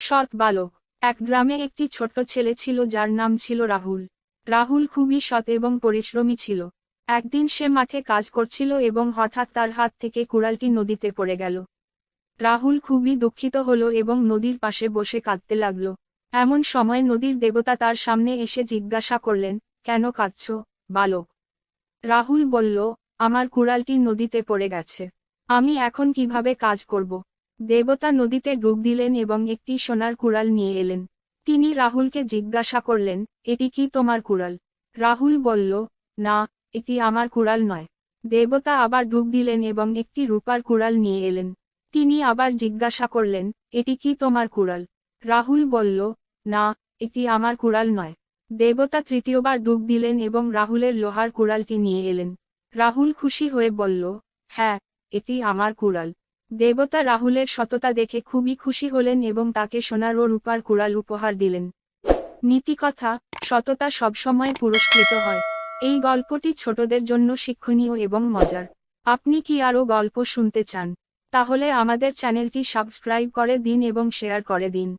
সৎ বালক। এক গ্রামে একটি ছোট্ট ছেলে ছিল যার নাম ছিল রাহুল। রাহুল খুবই সৎ এবং পরিশ্রমী ছিল। একদিন সে মাঠে কাজ করছিল এবং হঠাৎ তার হাত থেকে কুড়ালটি নদীতে পড়ে গেল। রাহুল খুবই দুঃখিত হলো এবং নদীর পাশে বসে কাঁদতে লাগল। এমন সময় নদীর দেবতা তার সামনে এসে জিজ্ঞাসা করলেন, কেন কাঁদছ, বালক? রাহুল বলল, আমার কুড়ালটি নদীতে পড়ে গেছে। আমি এখন কিভাবে কাজ করব? দেবতা নদীতে ডুব দিলেন এবং একটি সোনার কুড়াল নিয়ে এলেন। তিনি রাহুলকে জিজ্ঞাসা করলেন, এটি কি তোমার কুড়াল? রাহুল বলল, না, এটি আমার কুড়াল নয়। দেবতা আবার ডুব দিলেন এবং একটি রূপার কুড়াল নিয়ে এলেন। তিনি আবার জিজ্ঞাসা করলেন, এটি কি তোমার কুড়াল? রাহুল বলল, না, এটি আমার কুড়াল নয়। দেবতা তৃতীয়বার ডুব দিলেন এবং রাহুলের লোহার কুড়ালটি নিয়ে এলেন। রাহুল খুশি হয়ে বলল, হ্যাঁ, এটি আমার কুড়াল। দেবতা রাহুলের সততা দেখে খুবই খুশি হলেন এবং তাকে সোনার ও রূপার কুড়াল উপহার দিলেন। নীতিকথা, সততা সবসময় পুরস্কৃত হয়। এই গল্পটি ছোটদের জন্য শিক্ষণীয় এবং মজার। আপনি কি আরও গল্প শুনতে চান? তাহলে আমাদের চ্যানেলটি সাবস্ক্রাইব করে দিন এবং শেয়ার করে দিন।